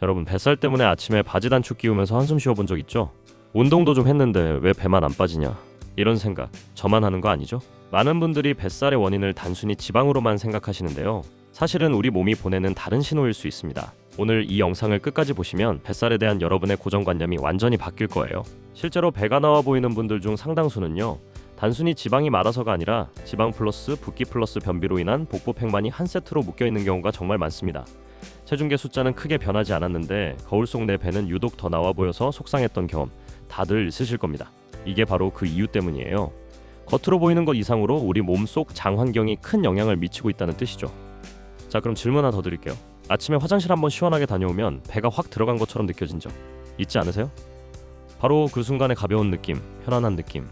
여러분, 뱃살 때문에 아침에 바지 단축 끼우면서 한숨 쉬어본 적 있죠? 운동도 좀 했는데 왜 배만 안 빠지냐, 이런 생각 저만 하는 거 아니죠? 많은 분들이 뱃살의 원인을 단순히 지방으로만 생각하시는데요, 사실은 우리 몸이 보내는 다른 신호일 수 있습니다. 오늘 이 영상을 끝까지 보시면 뱃살에 대한 여러분의 고정관념이 완전히 바뀔 거예요. 실제로 배가 나와 보이는 분들 중 상당수는요, 단순히 지방이 많아서가 아니라 지방 플러스 붓기 플러스 변비로 인한 복부 팽만이 한 세트로 묶여있는 경우가 정말 많습니다. 체중계 숫자는 크게 변하지 않았는데 거울 속 내 배는 유독 더 나와 보여서 속상했던 경험 다들 있으실 겁니다. 이게 바로 그 이유 때문이에요. 겉으로 보이는 것 이상으로 우리 몸속 장 환경이 큰 영향을 미치고 있다는 뜻이죠. 자, 그럼 질문 하나 더 드릴게요. 아침에 화장실 한번 시원하게 다녀오면 배가 확 들어간 것처럼 느껴진 적 있지 않으세요? 바로 그 순간의 가벼운 느낌, 편안한 느낌,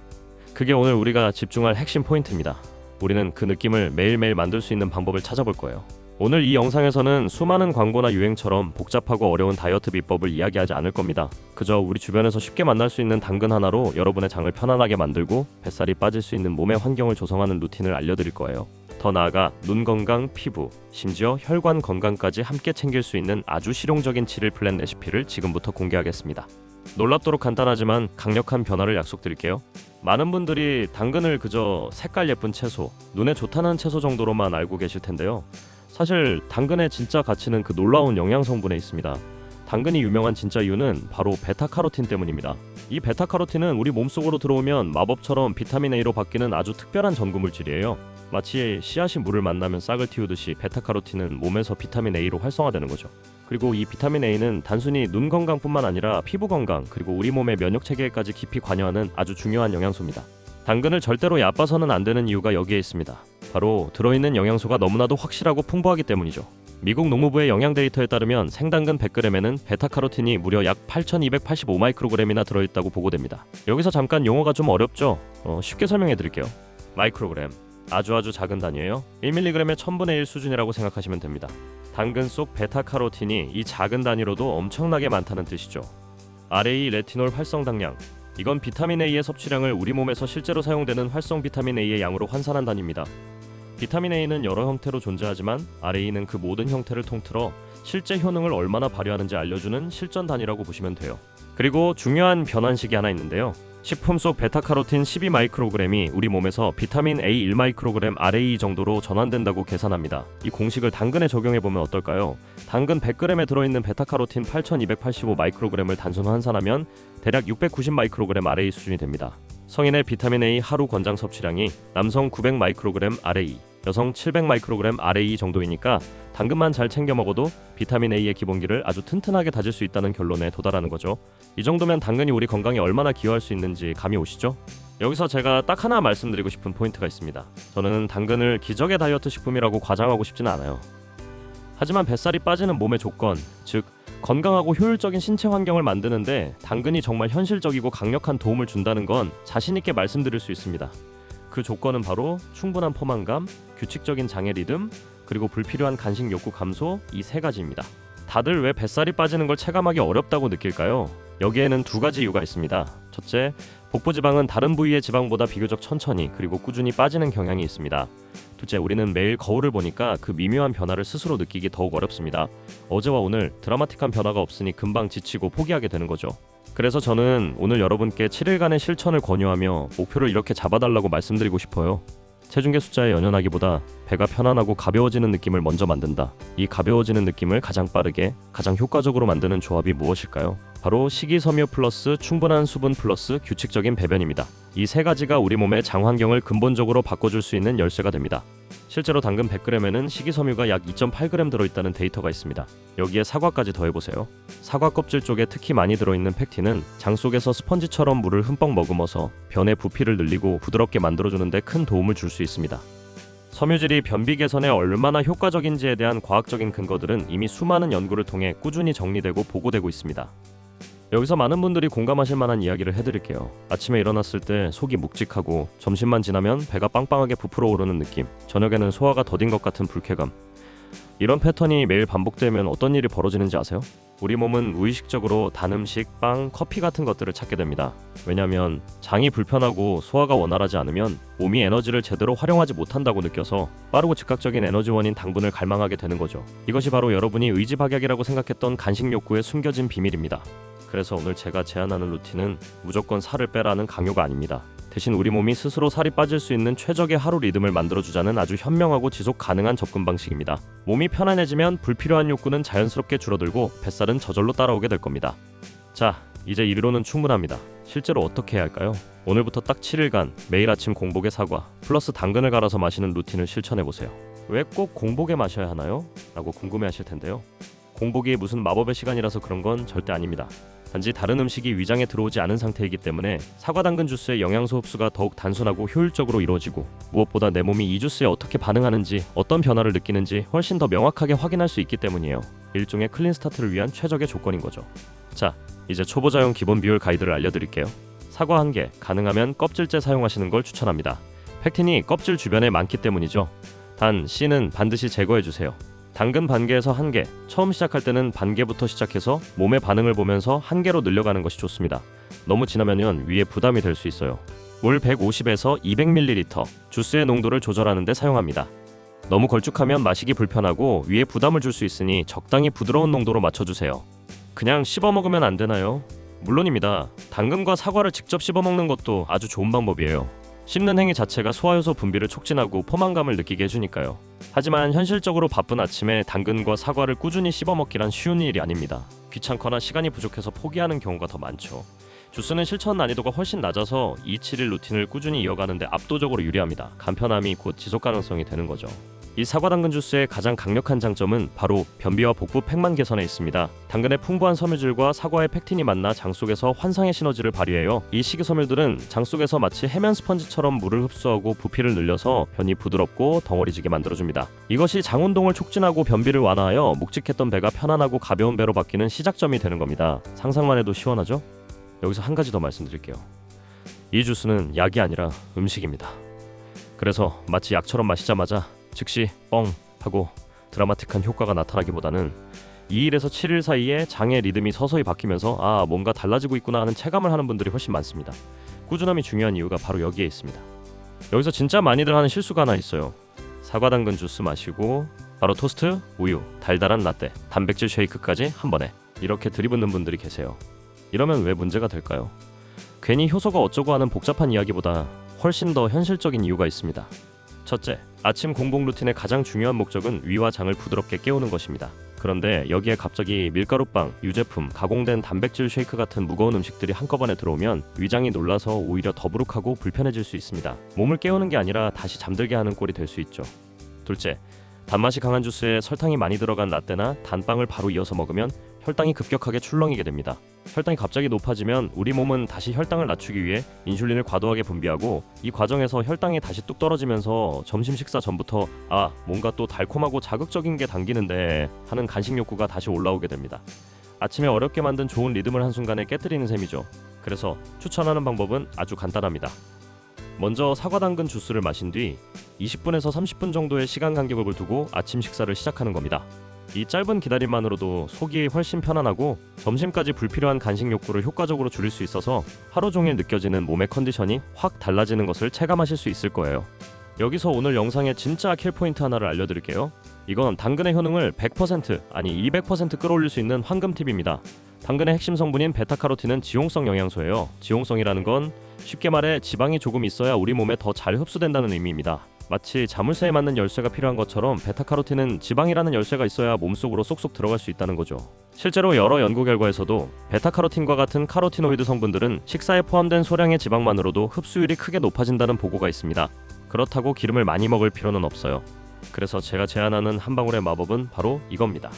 그게 오늘 우리가 집중할 핵심 포인트입니다. 우리는 그 느낌을 매일매일 만들 수 있는 방법을 찾아볼 거예요. 오늘 이 영상에서는 수많은 광고나 유행처럼 복잡하고 어려운 다이어트 비법을 이야기하지 않을 겁니다. 그저 우리 주변에서 쉽게 만날 수 있는 당근 하나로 여러분의 장을 편안하게 만들고 뱃살이 빠질 수 있는 몸의 환경을 조성하는 루틴을 알려드릴 거예요. 더 나아가 눈 건강, 피부, 심지어 혈관 건강까지 함께 챙길 수 있는 아주 실용적인 7일 플랜 레시피를 지금부터 공개하겠습니다. 놀랍도록 간단하지만 강력한 변화를 약속드릴게요. 많은 분들이 당근을 그저 색깔 예쁜 채소, 눈에 좋다는 채소 정도로만 알고 계실 텐데요, 사실 당근의 진짜 가치는 그 놀라운 영양 성분에 있습니다. 당근이 유명한 진짜 이유는 바로 베타카로틴 때문입니다. 이 베타카로틴은 우리 몸속으로 들어오면 마법처럼 비타민 A로 바뀌는 아주 특별한 전구물질이에요. 마치 씨앗이 물을 만나면 싹을 틔우듯이 베타카로틴은 몸에서 비타민 A로 활성화되는 거죠. 그리고 이 비타민 A는 단순히 눈 건강뿐만 아니라 피부 건강, 그리고 우리 몸의 면역 체계에까지 깊이 관여하는 아주 중요한 영양소입니다. 당근을 절대로 얕봐서는 안 되는 이유가 여기에 있습니다. 바로 들어있는 영양소가 너무나도 확실하고 풍부하기 때문이죠. 미국 농무부의 영양 데이터에 따르면 생당근 100g에는 베타카로틴이 무려 약 8285 마이크로그램이나 들어있다고 보고됩니다. 여기서 잠깐 용어가 좀 어렵죠? 쉽게 설명해 드릴게요. 마이크로그램, 아주 작은 단위예요. 1mg의 1000분의 1 수준이라고 생각하시면 됩니다. 당근 속 베타카로틴이 이 작은 단위로도 엄청나게 많다는 뜻이죠. RA 레티놀 활성 당량, 이건 비타민 A의 섭취량을 우리 몸에서 실제로 사용되는 활성 비타민 A의 양으로 환산한 단위입니다. 비타민 A는 여러 형태로 존재하지만 RA는 그 모든 형태를 통틀어 실제 효능을 얼마나 발휘하는지 알려주는 실전 단위라고 보시면 돼요. 그리고 중요한 변환식이 하나 있는데요, 식품 속 베타카로틴 12마이크로그램이 우리 몸에서 비타민 A 1마이크로그램 RA 정도로 전환된다고 계산합니다. 이 공식을 당근에 적용해보면 어떨까요? 당근 100g에 들어있는 베타카로틴 8285 마이크로그램을 단순 환산하면 대략 690 마이크로그램 RA 수준이 됩니다. 성인의 비타민 A 하루 권장 섭취량이 남성 900 마이크로그램 RA, 여성 700 마이크로그램 RA 정도이니까 당근만 잘 챙겨 먹어도 비타민 A의 기본기를 아주 튼튼하게 다질 수 있다는 결론에 도달하는 거죠. 이 정도면 당근이 우리 건강에 얼마나 기여할 수 있는지 감이 오시죠? 여기서 제가 딱 하나 말씀드리고 싶은 포인트가 있습니다. 저는 당근을 기적의 다이어트 식품이라고 과장하고 싶지는 않아요. 하지만 뱃살이 빠지는 몸의 조건, 즉 건강하고 효율적인 신체 환경을 만드는데 당근이 정말 현실적이고 강력한 도움을 준다는 건 자신 있게 말씀드릴 수 있습니다. 그 조건은 바로 충분한 포만감, 규칙적인 장의 리듬, 그리고 불필요한 간식 욕구 감소, 이 세 가지입니다. 다들 왜 뱃살이 빠지는 걸 체감하기 어렵다고 느낄까요? 여기에는 두 가지 이유가 있습니다. 첫째, 복부 지방은 다른 부위의 지방보다 비교적 천천히 그리고 꾸준히 빠지는 경향이 있습니다. 둘째, 우리는 매일 거울을 보니까 그 미묘한 변화를 스스로 느끼기 더욱 어렵습니다. 어제와 오늘 드라마틱한 변화가 없으니 금방 지치고 포기하게 되는 거죠. 그래서 저는 오늘 여러분께 7일간의 실천을 권유하며 목표를 이렇게 잡아달라고 말씀드리고 싶어요. 체중계 숫자에 연연하기보다 배가 편안하고 가벼워지는 느낌을 먼저 만든다. 이 가벼워지는 느낌을 가장 빠르게, 가장 효과적으로 만드는 조합이 무엇일까요? 바로 식이섬유 플러스 충분한 수분 플러스 규칙적인 배변입니다. 이 세 가지가 우리 몸의 장 환경을 근본적으로 바꿔줄 수 있는 열쇠가 됩니다. 실제로 당근 100g에는 식이섬유가 약 2.8g 들어있다는 데이터가 있습니다. 여기에 사과까지 더해보세요. 사과 껍질 쪽에 특히 많이 들어있는 팩틴은 장 속에서 스펀지처럼 물을 흠뻑 머금어서 변의 부피를 늘리고 부드럽게 만들어주는 데 큰 도움을 줄 수 있습니다. 섬유질이 변비 개선에 얼마나 효과적인지에 대한 과학적인 근거들은 이미 수많은 연구를 통해 꾸준히 정리되고 보고되고 있습니다. 여기서 많은 분들이 공감하실 만한 이야기를 해드릴게요. 아침에 일어났을 때 속이 묵직하고 점심만 지나면 배가 빵빵하게 부풀어 오르는 느낌, 저녁에는 소화가 더딘 것 같은 불쾌감, 이런 패턴이 매일 반복되면 어떤 일이 벌어지는지 아세요? 우리 몸은 무의식적으로 단 음식, 빵, 커피 같은 것들을 찾게 됩니다. 왜냐하면 장이 불편하고 소화가 원활하지 않으면 몸이 에너지를 제대로 활용하지 못한다고 느껴서 빠르고 즉각적인 에너지원인 당분을 갈망하게 되는 거죠. 이것이 바로 여러분이 의지박약이라고 생각했던 간식 욕구의 숨겨진 비밀입니다. 그래서 오늘 제가 제안하는 루틴은 무조건 살을 빼라는 강요가 아닙니다. 대신 우리 몸이 스스로 살이 빠질 수 있는 최적의 하루 리듬을 만들어주자는 아주 현명하고 지속 가능한 접근 방식입니다. 몸이 편안해지면 불필요한 욕구는 자연스럽게 줄어들고 뱃살은 저절로 따라오게 될 겁니다. 자, 이제 이리로는 충분합니다. 실제로 어떻게 해야 할까요? 오늘부터 딱 7일간 매일 아침 공복에 사과 플러스 당근을 갈아서 마시는 루틴을 실천해보세요. 왜 꼭 공복에 마셔야 하나요? 라고 궁금해하실 텐데요. 공복이 무슨 마법의 시간이라서 그런 건 절대 아닙니다. 단지 다른 음식이 위장에 들어오지 않은 상태이기 때문에 사과 당근 주스의 영양소 흡수가 더욱 단순하고 효율적으로 이루어지고 무엇보다 내 몸이 이 주스에 어떻게 반응하는지 어떤 변화를 느끼는지 훨씬 더 명확하게 확인할 수 있기 때문이에요. 일종의 클린 스타트를 위한 최적의 조건인 거죠. 자, 이제 초보자용 기본 비율 가이드를 알려드릴게요. 사과 1개, 가능하면 껍질째 사용하시는 걸 추천합니다. 펙틴이 껍질 주변에 많기 때문이죠. 단 씨는 반드시 제거해주세요. 당근 반개에서 1개, 처음 시작할 때는 반개부터 시작해서 몸의 반응을 보면서 1개로 늘려가는 것이 좋습니다. 너무 지나면 위에 부담이 될 수 있어요. 물 150에서 200ml, 주스의 농도를 조절하는 데 사용합니다. 너무 걸쭉하면 마시기 불편하고 위에 부담을 줄 수 있으니 적당히 부드러운 농도로 맞춰주세요. 그냥 씹어 먹으면 안 되나요? 물론입니다. 당근과 사과를 직접 씹어 먹는 것도 아주 좋은 방법이에요. 씹는 행위 자체가 소화효소 분비를 촉진하고 포만감을 느끼게 해주니까요. 하지만 현실적으로 바쁜 아침에 당근과 사과를 꾸준히 씹어먹기란 쉬운 일이 아닙니다. 귀찮거나 시간이 부족해서 포기하는 경우가 더 많죠. 주스는 실천 난이도가 훨씬 낮아서 2-7일 루틴을 꾸준히 이어가는 데 압도적으로 유리합니다. 간편함이 곧 지속 가능성이 되는 거죠. 이 사과 당근 주스의 가장 강력한 장점은 바로 변비와 복부 팽만 개선에 있습니다. 당근의 풍부한 섬유질과 사과의 펙틴이 만나 장 속에서 환상의 시너지를 발휘해요. 이 식이섬유들은 장 속에서 마치 해면 스펀지처럼 물을 흡수하고 부피를 늘려서 변이 부드럽고 덩어리지게 만들어줍니다. 이것이 장 운동을 촉진하고 변비를 완화하여 묵직했던 배가 편안하고 가벼운 배로 바뀌는 시작점이 되는 겁니다. 상상만 해도 시원하죠? 여기서 한 가지 더 말씀드릴게요. 이 주스는 약이 아니라 음식입니다. 그래서 마치 약처럼 마시자마자 즉시 뻥 하고 드라마틱한 효과가 나타나기보다는 2일에서 7일 사이에 장의 리듬이 서서히 바뀌면서 뭔가 달라지고 있구나 하는 체감을 하는 분들이 훨씬 많습니다. 꾸준함이 중요한 이유가 바로 여기에 있습니다. 여기서 진짜 많이들 하는 실수가 하나 있어요. 사과 당근 주스 마시고 바로 토스트, 우유, 달달한 라떼, 단백질 쉐이크까지 한 번에 이렇게 들이붓는 분들이 계세요. 이러면 왜 문제가 될까요? 괜히 효소가 어쩌고 하는 복잡한 이야기보다 훨씬 더 현실적인 이유가 있습니다. 첫째, 아침 공복 루틴의 가장 중요한 목적은 위와 장을 부드럽게 깨우는 것입니다. 그런데 여기에 갑자기 밀가루빵, 유제품, 가공된 단백질 쉐이크 같은 무거운 음식들이 한꺼번에 들어오면 위장이 놀라서 오히려 더부룩하고 불편해질 수 있습니다. 몸을 깨우는 게 아니라 다시 잠들게 하는 꼴이 될 수 있죠. 둘째, 단맛이 강한 주스에 설탕이 많이 들어간 라떼나 단빵을 바로 이어서 먹으면 혈당이 급격하게 출렁이게 됩니다. 혈당이 갑자기 높아지면 우리 몸은 다시 혈당을 낮추기 위해 인슐린을 과도하게 분비하고 이 과정에서 혈당이 다시 뚝 떨어지면서 점심 식사 전부터 뭔가 또 달콤하고 자극적인 게 당기는데 하는 간식 욕구가 다시 올라오게 됩니다. 아침에 어렵게 만든 좋은 리듬을 한순간에 깨트리는 셈이죠. 그래서 추천하는 방법은 아주 간단합니다. 먼저 사과 당근 주스를 마신 뒤 20분에서 30분 정도의 시간 간격을 두고 아침 식사를 시작하는 겁니다. 이 짧은 기다림만으로도 속이 훨씬 편안하고 점심까지 불필요한 간식 욕구를 효과적으로 줄일 수 있어서 하루 종일 느껴지는 몸의 컨디션이 확 달라지는 것을 체감하실 수 있을 거예요. 여기서 오늘 영상의 진짜 킬포인트 하나를 알려드릴게요. 이건 당근의 효능을 100% 아니 200% 끌어올릴 수 있는 황금 팁입니다. 당근의 핵심 성분인 베타카로틴은 지용성 영양소예요. 지용성이라는 건 쉽게 말해 지방이 조금 있어야 우리 몸에 더 잘 흡수된다는 의미입니다. 마치 자물쇠에 맞는 열쇠가 필요한 것처럼 베타카로틴은 지방이라는 열쇠가 있어야 몸속으로 쏙쏙 들어갈 수 있다는 거죠. 실제로 여러 연구 결과에서도 베타카로틴과 같은 카로티노이드 성분들은 식사에 포함된 소량의 지방만으로도 흡수율이 크게 높아진다는 보고가 있습니다. 그렇다고 기름을 많이 먹을 필요는 없어요. 그래서 제가 제안하는 한 방울의 마법은 바로 이겁니다.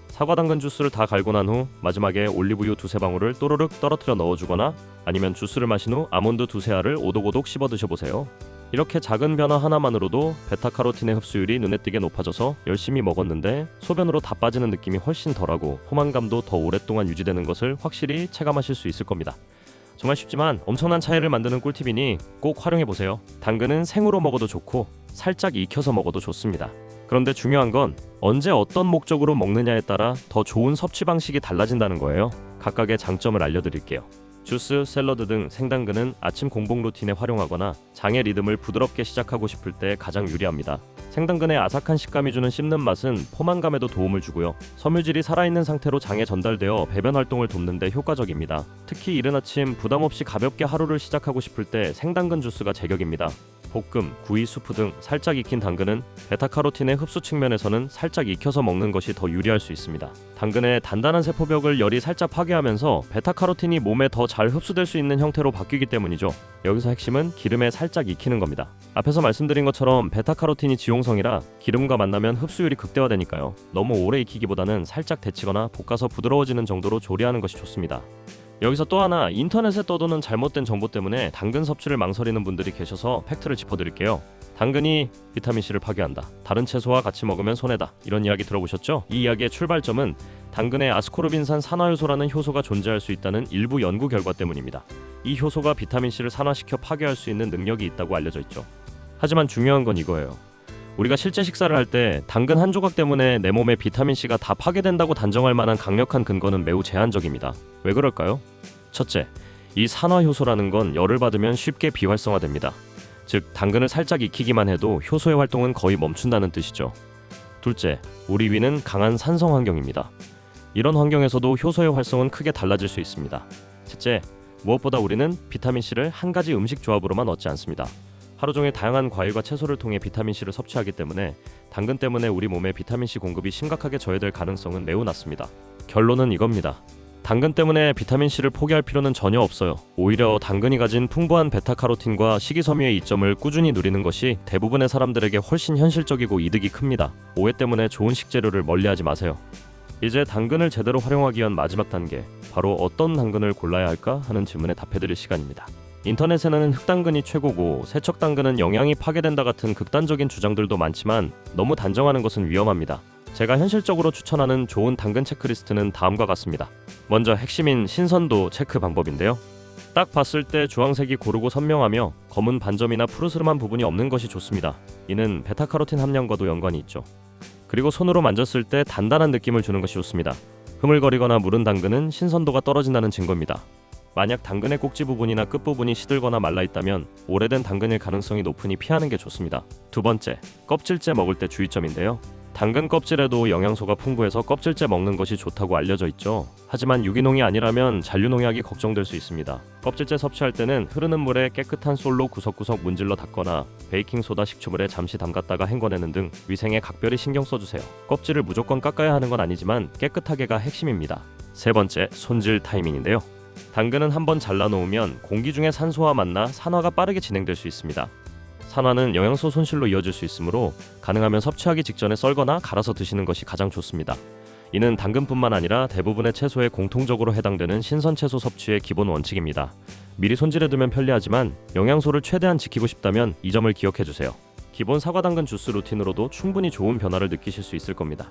사과 당근 주스를 다 갈고 난 후 마지막에 올리브유 두세 방울을 또르륵 떨어뜨려 넣어주거나 아니면 주스를 마신 후 아몬드 두세 알을 오독오독 씹어 드셔보세요. 이렇게 작은 변화 하나만으로도 베타카로틴의 흡수율이 눈에 띄게 높아져서 열심히 먹었는데 소변으로 다 빠지는 느낌이 훨씬 덜하고 포만감도 더 오랫동안 유지되는 것을 확실히 체감하실 수 있을 겁니다. 정말 쉽지만 엄청난 차이를 만드는 꿀팁이니 꼭 활용해보세요. 당근은 생으로 먹어도 좋고 살짝 익혀서 먹어도 좋습니다. 그런데 중요한 건 언제 어떤 목적으로 먹느냐에 따라 더 좋은 섭취 방식이 달라진다는 거예요. 각각의 장점을 알려드릴게요. 주스, 샐러드 등 생당근은 아침 공복 루틴에 활용하거나 장의 리듬을 부드럽게 시작하고 싶을 때 가장 유리합니다. 생당근의 아삭한 식감이 주는 씹는 맛은 포만감에도 도움을 주고요. 섬유질이 살아있는 상태로 장에 전달되어 배변 활동을 돕는 데 효과적입니다. 특히 이른 아침 부담 없이 가볍게 하루를 시작하고 싶을 때 생당근 주스가 제격입니다. 볶음, 구이, 수프 등 살짝 익힌 당근은 베타카로틴의 흡수 측면에서는 살짝 익혀서 먹는 것이 더 유리할 수 있습니다. 당근의 단단한 세포벽을 열이 살짝 파괴하면서 베타카로틴이 몸에 더 잘 흡수될 수 있는 형태로 바뀌기 때문이죠. 여기서 핵심은 기름에 살짝 익히는 겁니다. 앞에서 말씀드린 것처럼 베타카로틴이 지용성이라 기름과 만나면 흡수율이 극대화되니까요. 너무 오래 익히기보다는 살짝 데치거나 볶아서 부드러워지는 정도로 조리하는 것이 좋습니다. 여기서 또 하나, 인터넷에 떠도는 잘못된 정보 때문에 당근 섭취를 망설이는 분들이 계셔서 팩트를 짚어드릴게요. 당근이 비타민C를 파괴한다, 다른 채소와 같이 먹으면 손해다, 이런 이야기 들어보셨죠? 이 이야기의 출발점은 당근에 아스코르빈산 산화효소라는 효소가 존재할 수 있다는 일부 연구 결과 때문입니다. 이 효소가 비타민C를 산화시켜 파괴할 수 있는 능력이 있다고 알려져 있죠. 하지만 중요한 건 이거예요. 우리가 실제 식사를 할 때 당근 한 조각 때문에 내 몸에 비타민C가 다 파괴된다고 단정할 만한 강력한 근거는 매우 제한적입니다. 왜 그럴까요? 첫째, 이 산화효소라는 건 열을 받으면 쉽게 비활성화됩니다. 즉, 당근을 살짝 익히기만 해도 효소의 활동은 거의 멈춘다는 뜻이죠. 둘째, 우리 위는 강한 산성 환경입니다. 이런 환경에서도 효소의 활성은 크게 달라질 수 있습니다. 셋째, 무엇보다 우리는 비타민C를 한 가지 음식 조합으로만 얻지 않습니다. 하루 종일 다양한 과일과 채소를 통해 비타민C를 섭취하기 때문에 당근 때문에 우리 몸의 비타민C 공급이 심각하게 저해될 가능성은 매우 낮습니다. 결론은 이겁니다. 당근 때문에 비타민C를 포기할 필요는 전혀 없어요. 오히려 당근이 가진 풍부한 베타카로틴과 식이섬유의 이점을 꾸준히 누리는 것이 대부분의 사람들에게 훨씬 현실적이고 이득이 큽니다. 오해 때문에 좋은 식재료를 멀리하지 마세요. 이제 당근을 제대로 활용하기 위한 마지막 단계, 바로 어떤 당근을 골라야 할까 하는 질문에 답해드릴 시간입니다. 인터넷에는 흑당근이 최고고 세척당근은 영양이 파괴된다 같은 극단적인 주장들도 많지만 너무 단정하는 것은 위험합니다. 제가 현실적으로 추천하는 좋은 당근 체크리스트는 다음과 같습니다. 먼저 핵심인 신선도 체크 방법인데요. 딱 봤을 때 주황색이 고르고 선명하며 검은 반점이나 푸르스름한 부분이 없는 것이 좋습니다. 이는 베타카로틴 함량과도 연관이 있죠. 그리고 손으로 만졌을 때 단단한 느낌을 주는 것이 좋습니다. 흐물거리거나 무른 당근은 신선도가 떨어진다는 증거입니다. 만약 당근의 꼭지 부분이나 끝부분이 시들거나 말라있다면 오래된 당근일 가능성이 높으니 피하는 게 좋습니다. 두 번째, 껍질째 먹을 때 주의점인데요. 당근 껍질에도 영양소가 풍부해서 껍질째 먹는 것이 좋다고 알려져 있죠. 하지만 유기농이 아니라면 잔류농약이 걱정될 수 있습니다. 껍질째 섭취할 때는 흐르는 물에 깨끗한 솔로 구석구석 문질러 닦거나 베이킹소다 식초물에 잠시 담갔다가 헹궈내는 등 위생에 각별히 신경 써주세요. 껍질을 무조건 깎아야 하는 건 아니지만 깨끗하게가 핵심입니다. 세 번째, 손질 타이밍인데요. 당근은 한번 잘라놓으면 공기 중에 산소와 만나 산화가 빠르게 진행될 수 있습니다. 산화는 영양소 손실로 이어질 수 있으므로 가능하면 섭취하기 직전에 썰거나 갈아서 드시는 것이 가장 좋습니다. 이는 당근뿐만 아니라 대부분의 채소에 공통적으로 해당되는 신선 채소 섭취의 기본 원칙입니다. 미리 손질해두면 편리하지만 영양소를 최대한 지키고 싶다면 이 점을 기억해주세요. 기본 사과당근 주스 루틴으로도 충분히 좋은 변화를 느끼실 수 있을 겁니다.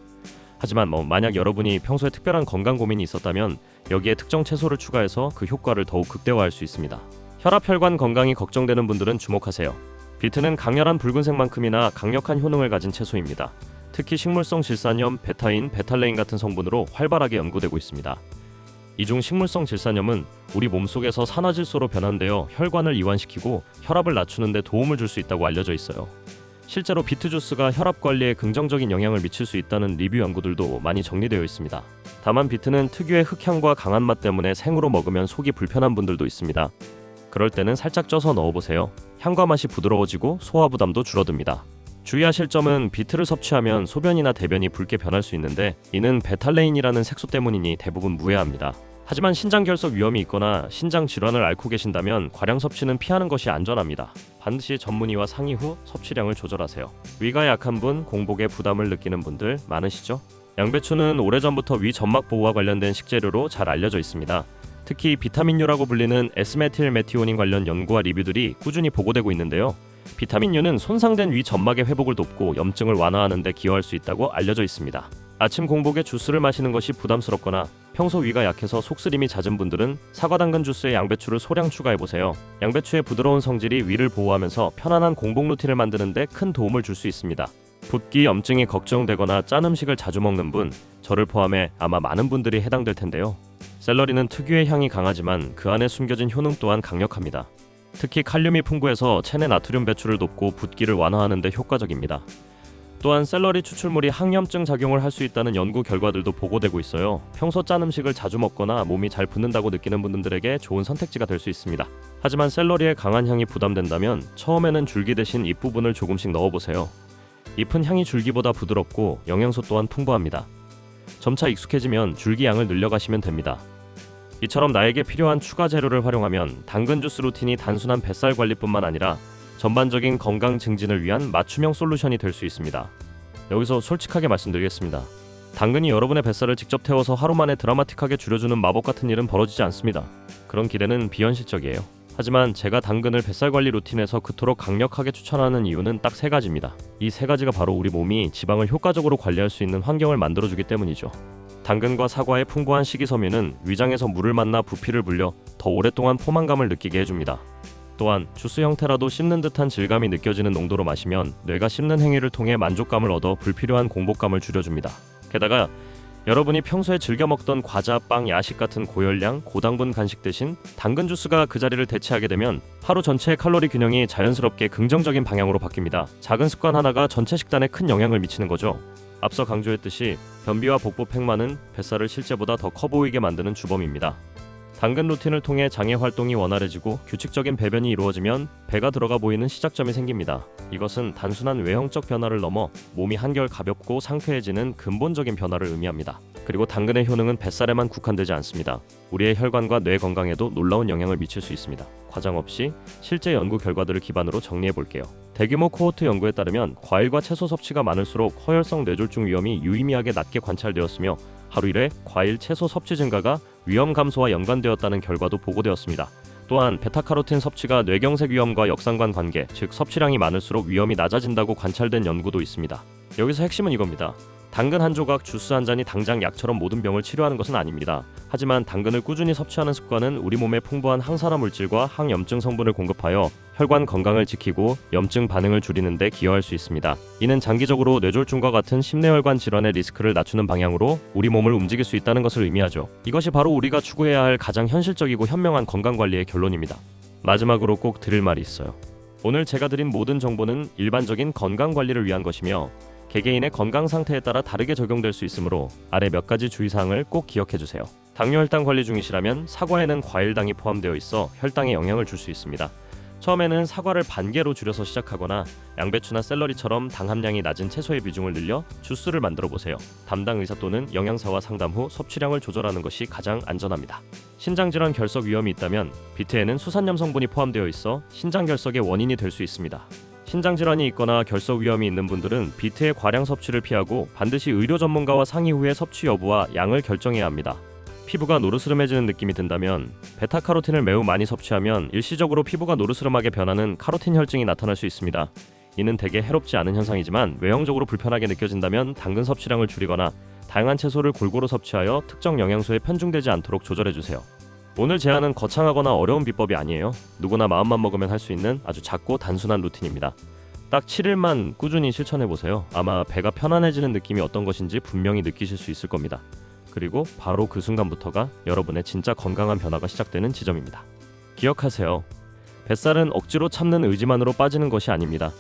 하지만 만약 여러분이 평소에 특별한 건강 고민이 있었다면 여기에 특정 채소를 추가해서 그 효과를 더욱 극대화할 수 있습니다. 혈압, 혈관 건강이 걱정되는 분들은 주목하세요. 비트는 강렬한 붉은색만큼이나 강력한 효능을 가진 채소입니다. 특히 식물성 질산염, 베타인, 베탈레인 같은 성분으로 활발하게 연구되고 있습니다. 이중 식물성 질산염은 우리 몸속에서 산화질소로 변환되어 혈관을 이완시키고 혈압을 낮추는 데 도움을 줄 수 있다고 알려져 있어요. 실제로 비트 주스가 혈압 관리에 긍정적인 영향을 미칠 수 있다는 리뷰 연구들도 많이 정리되어 있습니다. 다만 비트는 특유의 흑향과 강한 맛 때문에 생으로 먹으면 속이 불편한 분들도 있습니다. 그럴 때는 살짝 쪄서 넣어보세요. 향과 맛이 부드러워지고 소화 부담도 줄어듭니다. 주의하실 점은 비트를 섭취하면 소변이나 대변이 붉게 변할 수 있는데 이는 베탈레인이라는 색소 때문이니 대부분 무해합니다. 하지만 신장결석 위험이 있거나 신장 질환을 앓고 계신다면 과량 섭취는 피하는 것이 안전합니다. 반드시 전문의와 상의 후 섭취량을 조절하세요. 위가 약한 분, 공복에 부담을 느끼는 분들 많으시죠? 양배추는 오래전부터 위 점막 보호와 관련된 식재료로 잘 알려져 있습니다. 특히 비타민유라고 불리는 S메틸메티오닌 관련 연구와 리뷰들이 꾸준히 보고되고 있는데요. 비타민유는 손상된 위 점막의 회복을 돕고 염증을 완화하는 데 기여할 수 있다고 알려져 있습니다. 아침 공복에 주스를 마시는 것이 부담스럽거나 평소 위가 약해서 속쓰림이 잦은 분들은 사과당근 주스에 양배추를 소량 추가해보세요. 양배추의 부드러운 성질이 위를 보호하면서 편안한 공복 루틴을 만드는 데 큰 도움을 줄 수 있습니다. 붓기 염증이 걱정되거나 짠 음식을 자주 먹는 분, 저를 포함해 아마 많은 분들이 해당될 텐데요. 샐러리는 특유의 향이 강하지만 그 안에 숨겨진 효능 또한 강력합니다. 특히 칼륨이 풍부해서 체내 나트륨 배출을 돕고 붓기를 완화하는 데 효과적입니다. 또한 샐러리 추출물이 항염증 작용을 할 수 있다는 연구 결과들도 보고되고 있어요. 평소 짠 음식을 자주 먹거나 몸이 잘 붓는다고 느끼는 분들에게 좋은 선택지가 될 수 있습니다. 하지만 샐러리의 강한 향이 부담된다면 처음에는 줄기 대신 잎 부분을 조금씩 넣어보세요. 잎은 향이 줄기보다 부드럽고 영양소 또한 풍부합니다. 점차 익숙해지면 줄기 양을 늘려가시면 됩니다. 이처럼 나에게 필요한 추가 재료를 활용하면 당근 주스 루틴이 단순한 뱃살 관리뿐만 아니라 전반적인 건강 증진을 위한 맞춤형 솔루션이 될 수 있습니다. 여기서 솔직하게 말씀드리겠습니다. 당근이 여러분의 뱃살을 직접 태워서 하루 만에 드라마틱하게 줄여주는 마법 같은 일은 벌어지지 않습니다. 그런 기대는 비현실적이에요. 하지만 제가 당근을 뱃살 관리 루틴에서 그토록 강력하게 추천하는 이유는 딱 3가지입니다. 이 3가지가 바로 우리 몸이 지방을 효과적으로 관리할 수 있는 환경을 만들어주기 때문이죠. 당근과 사과의 풍부한 식이섬유는 위장에서 물을 만나 부피를 불려 더 오랫동안 포만감을 느끼게 해줍니다. 또한 주스 형태라도 씹는 듯한 질감이 느껴지는 농도로 마시면 뇌가 씹는 행위를 통해 만족감을 얻어 불필요한 공복감을 줄여줍니다. 게다가 여러분이 평소에 즐겨 먹던 과자, 빵, 야식 같은 고열량, 고당분 간식 대신 당근 주스가 그 자리를 대체하게 되면 하루 전체의 칼로리 균형이 자연스럽게 긍정적인 방향으로 바뀝니다. 작은 습관 하나가 전체 식단에 큰 영향을 미치는 거죠. 앞서 강조했듯이 변비와 복부 팽만은 뱃살을 실제보다 더 커 보이게 만드는 주범입니다. 당근 루틴을 통해 장의 활동이 원활해지고 규칙적인 배변이 이루어지면 배가 들어가 보이는 시작점이 생깁니다. 이것은 단순한 외형적 변화를 넘어 몸이 한결 가볍고 상쾌해지는 근본적인 변화를 의미합니다. 그리고 당근의 효능은 뱃살에만 국한되지 않습니다. 우리의 혈관과 뇌 건강에도 놀라운 영향을 미칠 수 있습니다. 과장 없이 실제 연구 결과들을 기반으로 정리해 볼게요. 대규모 코호트 연구에 따르면 과일과 채소 섭취가 많을수록 허혈성 뇌졸중 위험이 유의미하게 낮게 관찰되었으며 하루 1회 과일, 채소 섭취 증가가 위험 감소와 연관되었다는 결과도 보고되었습니다. 또한 베타카로틴 섭취가 뇌경색 위험과 역상관 관계, 즉 섭취량이 많을수록 위험이 낮아진다고 관찰된 연구도 있습니다. 여기서 핵심은 이겁니다. 당근 한 조각, 주스 한 잔이 당장 약처럼 모든 병을 치료하는 것은 아닙니다. 하지만 당근을 꾸준히 섭취하는 습관은 우리 몸에 풍부한 항산화 물질과 항염증 성분을 공급하여 혈관 건강을 지키고 염증 반응을 줄이는 데 기여할 수 있습니다. 이는 장기적으로 뇌졸중과 같은 심내혈관 질환의 리스크를 낮추는 방향으로 우리 몸을 움직일 수 있다는 것을 의미하죠. 이것이 바로 우리가 추구해야 할 가장 현실적이고 현명한 건강관리의 결론입니다. 마지막으로 꼭 드릴 말이 있어요. 오늘 제가 드린 모든 정보는 일반적인 건강관리를 위한 것이며 개개인의 건강 상태에 따라 다르게 적용될 수 있으므로 아래 몇 가지 주의사항을 꼭 기억해주세요. 당뇨 혈당 관리 중이시라면 사과에는 과일당이 포함되어 있어 혈당에 영향을 줄 수 있습니다. 처음에는 사과를 반 개로 줄여서 시작하거나 양배추나 샐러리처럼 당 함량이 낮은 채소의 비중을 늘려 주스를 만들어 보세요. 담당 의사 또는 영양사와 상담 후 섭취량을 조절하는 것이 가장 안전합니다. 신장질환 결석 위험이 있다면 비트에는 수산염 성분이 포함되어 있어 신장결석의 원인이 될 수 있습니다. 신장질환이 있거나 결석 위험이 있는 분들은 비트의 과량 섭취를 피하고 반드시 의료 전문가와 상의 후에 섭취 여부와 양을 결정해야 합니다. 피부가 노르스름해지는 느낌이 든다면 베타카로틴을 매우 많이 섭취하면 일시적으로 피부가 노르스름하게 변하는 카로틴 혈증이 나타날 수 있습니다. 이는 대개 해롭지 않은 현상이지만 외형적으로 불편하게 느껴진다면 당근 섭취량을 줄이거나 다양한 채소를 골고루 섭취하여 특정 영양소에 편중되지 않도록 조절해주세요. 오늘 제안은 거창하거나 어려운 비법이 아니에요. 누구나 마음만 먹으면 할 수 있는 아주 작고 단순한 루틴입니다. 딱 7일만 꾸준히 실천해보세요. 아마 배가 편안해지는 느낌이 어떤 것인지 분명히 느끼실 수 있을 겁니다. 그리고 바로 그 순간부터가 여러분의 진짜 건강한 변화가 시작되는 지점입니다. 기억하세요. 뱃살은 억지로 참는 의지만으로 빠지는 것이 아닙니다.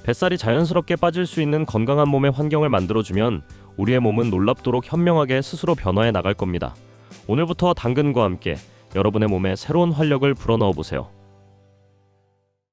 뱃살이 자연스럽게 빠질 수 있는 건강한 몸의 환경을 만들어주면 우리의 몸은 놀랍도록 현명하게 스스로 변화해 나갈 겁니다. 오늘부터 당근과 함께 여러분의 몸에 새로운 활력을 불어넣어 보세요.